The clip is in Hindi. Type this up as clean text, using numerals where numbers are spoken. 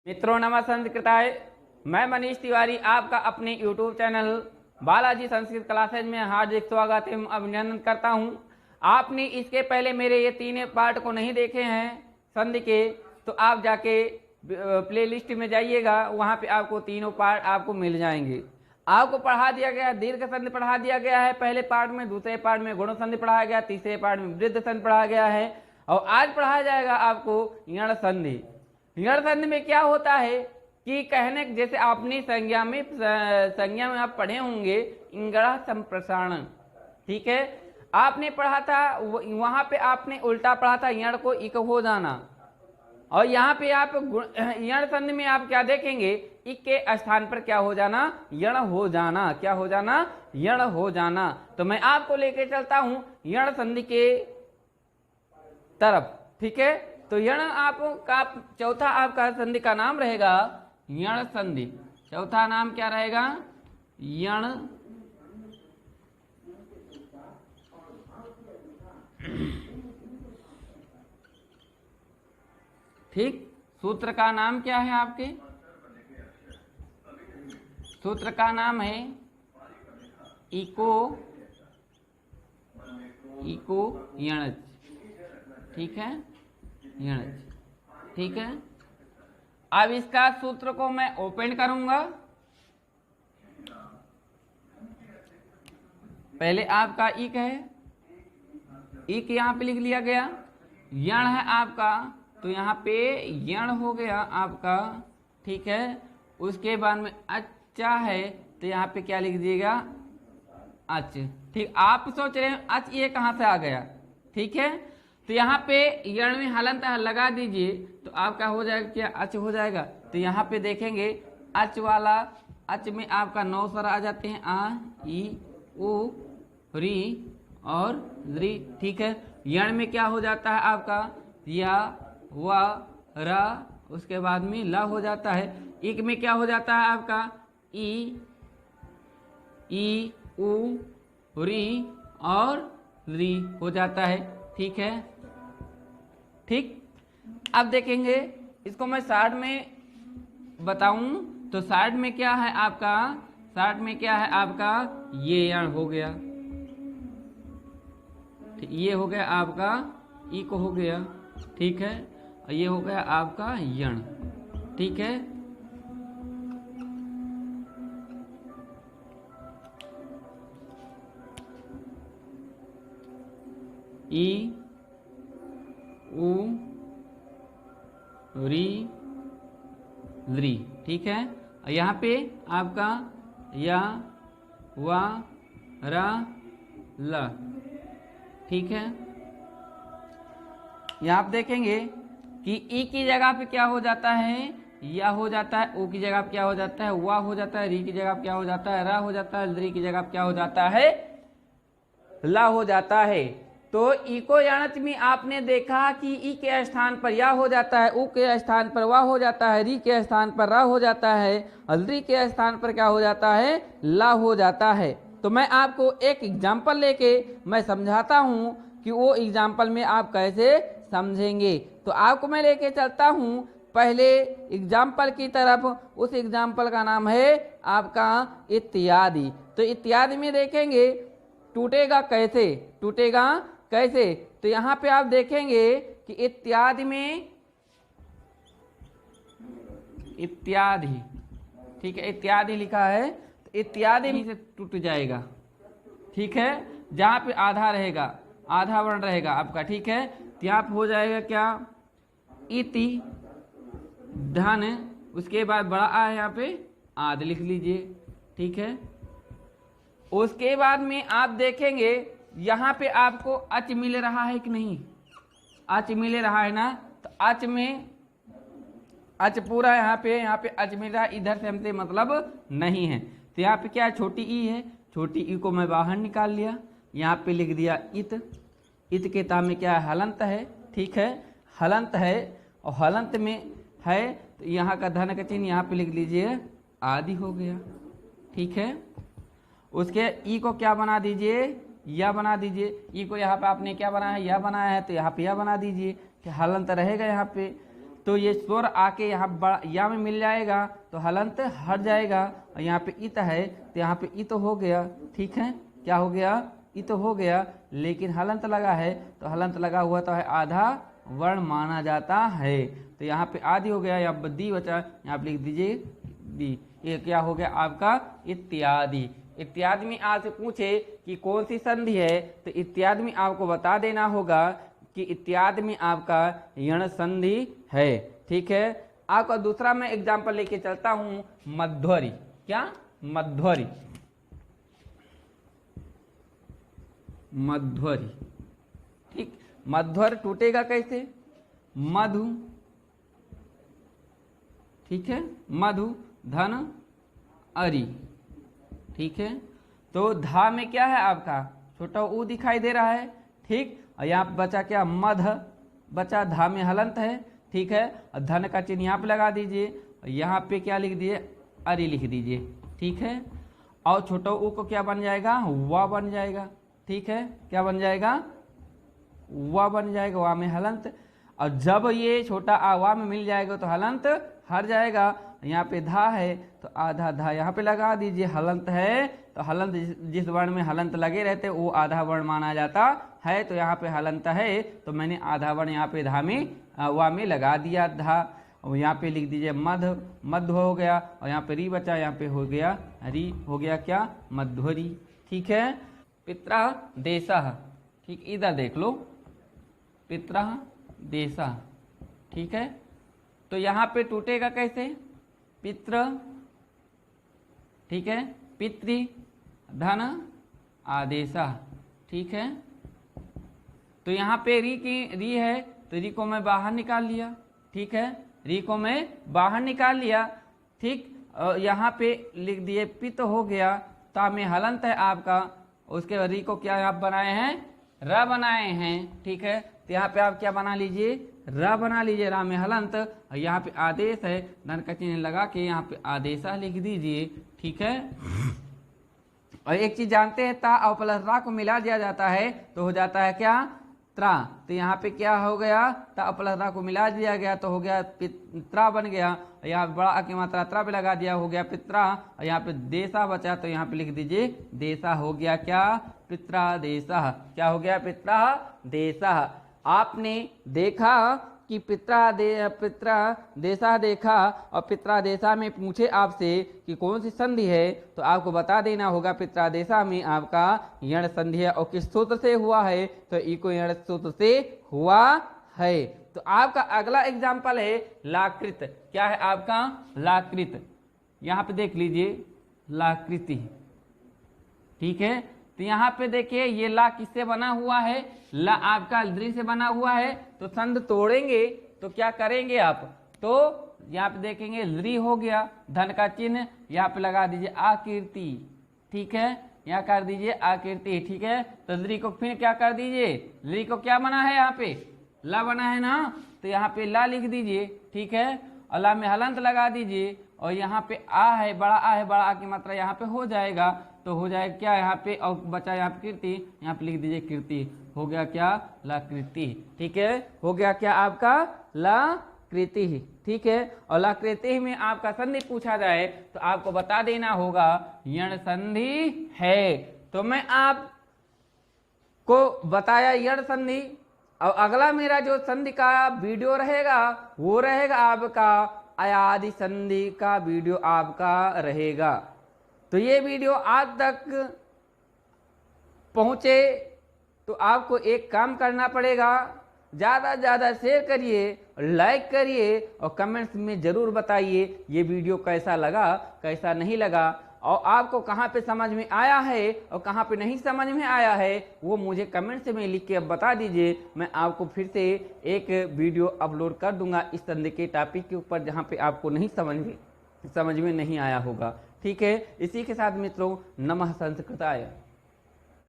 मित्रों नमः संस्कृताय। मैं मनीष तिवारी आपका अपने YouTube channel Balaji Sanskrit classes में हार्दिक स्वागत एवं अभिनंदन करता हूं। आपने इसके पहले मेरे ये तीन पार्ट को नहीं देखे हैं संधि के, तो आप जाके प्लेलिस्ट में जाइएगा, वहां पे आपको तीनों पार्ट आपको मिल जाएंगे। आपको पढ़ा दिया गया है, दीर्घ संधि पढ़ा दिया गया है पहले पार्ट में, दूसरे पार्ट में गुण संधि पढ़ाया गया, तीसरे पार्ट में वृद्ध संधि पढ़ाया गया है और आज पढ़ाया जाएगा आपको यण संधि। यण संधि में क्या होता है कि कहने जैसे आपने संज्ञा में आप पढ़े होंगे इंगड़ा संप्रसारण, ठीक है, आपने पढ़ा था, वहां पे आपने उल्टा पढ़ा था यण को इक हो जाना, और यहाँ पे आप यण संधि में आप क्या देखेंगे, इक के स्थान पर क्या हो जाना, यण हो जाना। क्या हो जाना? यण हो जाना। तो मैं आपको लेके चलता हूं यण संधि के तरफ, ठीक है। तो यण आपका चौथा आपका संधि का नाम रहेगा यण संधि। चौथा नाम क्या रहेगा? यण ठीक। सूत्र का नाम क्या है आपके? सूत्र का नाम है इको यणज, ठीक है, यणज, ठीक है। अब इसका सूत्र को मैं ओपन करूंगा। पहले आपका इक है, इक यहां पे लिख लिया गया, यण है आपका, तो यहाँ पे यण हो गया आपका, ठीक है। उसके बाद में अच्छा है तो यहाँ पे क्या लिख दिएगा? अच, ठीक। आप सोच रहे हैं अच ये कहाँ से आ गया, ठीक है। तो यहाँ पे यण में हलंत लगा दीजिए तो आपका हो जाएगा क्या? अच हो जाएगा। तो यहाँ पे देखेंगे अच वाला, अच में आपका 9 स्वर आ जाते हैं, आ ई उ री और री, ठीक है। यण में क्या हो जाता है आपका? या वा रा, उसके बाद में ला हो जाता है। इक में क्या हो जाता है आपका? ई उ री और री हो जाता है, ठीक है, ठीक। अब देखेंगे इसको मैं शार्ट में बताऊं तो शार्ट में क्या है आपका? शार्ट में क्या है आपका? ये यण हो गया, ये हो गया आपका इक हो गया, ठीक है, और ये हो गया आपका यण, ठीक है। ई उ री री, ठीक है। और यहाँ पे आपका या वा रा ला, ठीक है। यहाँ आप देखेंगे कि ई की जगह पे क्या हो जाता है? या हो जाता है। ओ की जगह पे क्या हो जाता है? वा हो जाता है। री की जगह पे क्या हो जाता है? रा हो जाता है। री की जगह पे क्या हो जाता है? ला हो जाता है। तो इको यणच में आपने देखा कि ई के स्थान पर या हो जाता है, उ के स्थान पर वा हो जाता है, री के स्थान पर रा हो जाता है, और री के स्थान पर क्या हो जाता है? ला हो जाता है। तो मैं आपको एक एग्जाम्पल लेके मैं समझाता हूं कि वो एग्जाम्पल में आप कैसे समझेंगे। तो आपको मैं लेके चलता हूं पहले एग्जाम्पल की तरफ। उस एग्जाम्पल का नाम है आपका इत्यादि। तो इत्यादि में देखेंगे टूटेगा कैसे, टूटेगा कैसे। तो यहाँ पे आप देखेंगे कि इत्यादि में, इत्यादि, ठीक है, इत्यादि लिखा है, तो इत्यादि में से टूट जाएगा, ठीक है। जहां पे आधा रहेगा, आधा वर्ण रहेगा आपका, ठीक है, तो यहाँ पे हो जाएगा क्या? इति धन, उसके बाद बड़ा आ है यहाँ पे आद लिख लीजिए, ठीक है। उसके बाद में आप देखेंगे यहाँ पे आपको अच मिल रहा है कि नहीं? अच मिल रहा है ना, तो अच में अच पूरा यहाँ पे अच मिल रहा है, इधर से हमसे मतलब नहीं है। तो यहाँ पे क्या है? छोटी ई है, छोटी ई को मैं बाहर निकाल लिया, यहाँ पे लिख दिया इत। इत के ताम में क्या है? हलंत है, ठीक है, हलंत है, और हलंत में है तो यहाँ का धन का चिन्ह यहाँ पे लिख लीजिए आदि हो गया, ठीक है। उसके ई को क्या बना दीजिए? या बना दीजिए। ई को यहाँ पे आपने क्या बनाया है? या बनाया है, तो यहाँ पे या बना दीजिए कि हलंत रहेगा यहाँ पे। तो ये स्वर आके यहाँ या में मिल जाएगा तो हलंत हट जाएगा, और यहाँ पे इत है तो यहाँ पे इत हो गया। ठीक है, क्या हो गया? इत हो गया। लेकिन हलंत लगा है तो हलंत लगा हुआ तो है आधा वर्ण माना जाता है। तो यहाँ पे आदि हो गया, यहाँ दी बचा, यहाँ पे लिख दीजिए दी। ये क्या हो गया आपका? इत्यादि। इत्यादि में आपसे पूछे कि कौन सी संधि है, तो इत्यादि में आपको बता देना होगा कि इत्यादि में आपका यण संधि है। ठीक है, आपका दूसरा मैं एग्जाम्पल लेके चलता हूं, मध्वरी। क्या? मध्वरी। मध्वरी। ठीक, मध्वर टूटेगा कैसे? मधु। ठीक है, मधु धन अरि। ठीक है, तो धा में क्या है आपका? छोटा ऊ दिखाई दे रहा है। ठीक, और यहाँ पे बचा क्या? मध बचा, धा में हलंत है। ठीक है, और धन का चिन्ह यहाँ पे लगा दीजिए, यहाँ पे क्या लिख दीजिए? अरि लिख दीजिए। ठीक है, और छोटा ऊ को क्या बन जाएगा? वा बन जाएगा। ठीक है, क्या बन जाएगा? वा बन जाएगा, वा में हलंत। और जब ये छोटा आ वा में मिल जाएगा तो हलंत हट जाएगा। यहाँ पे धा है तो आधा धा यहाँ पे लगा दीजिए। हलंत है तो हलंत जिस वर्ण में हलंत लगे रहते वो आधा वर्ण माना जाता है। तो यहाँ पे हलंत है तो मैंने आधा वर्ण यहाँ पे धा में वा में लगा दिया धा। और यहाँ पे लिख दीजिए मध, मध्य हो गया, और यहाँ पे री बचा, यहाँ पे हो गया री, हो गया क्या? मध्वरी। ठीक है, पित्रा देशः। ठीक, इधर देख लो, पित्रा देशः। ठीक है, तो यहाँ पे टूटेगा कैसे? पित्र। ठीक है, पितृ धन आदेशः। ठीक है, तो यहाँ पे री है तो री को मैं बाहर निकाल लिया। ठीक है, री को मैं बाहर निकाल लिया। ठीक, और यहाँ पे लिख दिए पित हो गया, ता में हलंत है आपका, उसके बाद री को क्या आप बनाए हैं? र बनाए हैं। ठीक है, तो यहाँ पे आप क्या बना लीजिए? र बना लीजिए, रा में हलंत, और यहाँ पे आदेश है, धन का चिन्ह लगा के यहाँ पे आदेशा लिख दीजिए। ठीक है, और एक चीज जानते हैं, ता और प्लस रा को मिला दिया जाता है तो हो जाता है क्या? त्रा। तो यहाँ पे क्या हो गया? ता प्लस रा को मिला दिया गया तो हो गया पित्रा बन गया। यहाँ बड़ा की मात्रा त्रा पे लगा दिया, हो गया पित्रा। और यहाँ पे देशा बचा तो यहाँ पे लिख दीजिए देशा, हो गया क्या? पित्रा देशा। क्या हो गया? पित्रा देशा। आपने देखा कि पित्रा देशा देखा, और पित्रा देशा में पूछे आपसे कि कौन सी संधि है तो आपको बता देना होगा पित्रा देशा में आपका यण संधि है, और किस सूत्र से हुआ है? तो इको यण सूत्र से हुआ है। तो आपका अगला एग्जाम्पल है लाकृत। क्या है आपका? लाकृत। यहाँ पे देख लीजिए लाकृति। ठीक है, तो यहाँ पे देखिए ये ला किससे बना हुआ है? ला आपका दृ से बना हुआ है। तो संध तोड़ेंगे तो क्या करेंगे आप? तो यहाँ पे देखेंगे लृ हो गया, धन का चिन्ह यहाँ पे लगा दीजिए आकीर्ति। ठीक है, यहाँ कर दीजिए आकीर्ति। ठीक है, तो लृ को फिर क्या कर दीजिए? लृ को क्या बना है? यहाँ पे ला बना है ना, तो यहाँ पे ला लिख दीजिए। ठीक है, और ला में हलंत लगा दीजिए, और यहाँ पे आ है, बड़ा आ है, बड़ा आ की मात्रा यहाँ पे हो जाएगा तो हो जाएगा क्या? यहाँ पे और बचा यहाँ पे कीर्ति, यहाँ पे लिख दीजिए कीर्ति। हो गया क्या? लाकृति। ठीक है, हो गया क्या आपका? लाकृति। ठीक है, और लाकृति में आपका संधि पूछा जाए तो आपको बता देना होगा यण संधि है। तो मैं आपको बताया यण संधि, और अगला मेरा जो संधि का वीडियो रहेगा वो रहेगा आपका अयादि संधि का वीडियो आपका रहेगा। तो ये वीडियो आज तक पहुंचे तो आपको एक काम करना पड़ेगा, ज़्यादा से ज़्यादा शेयर करिए, लाइक करिए, और कमेंट्स में ज़रूर बताइए ये वीडियो कैसा लगा, कैसा नहीं लगा, और आपको कहाँ पे समझ में आया है और कहाँ पे नहीं समझ में आया है वो मुझे कमेंट्स में लिख के बता दीजिए। मैं आपको फिर से एक वीडियो अपलोड कर दूंगा इस संधि के टॉपिक के ऊपर जहाँ पे आपको नहीं समझ में नहीं आया होगा। ठीक है, इसी के साथ मित्रों नमः संस्कृताय।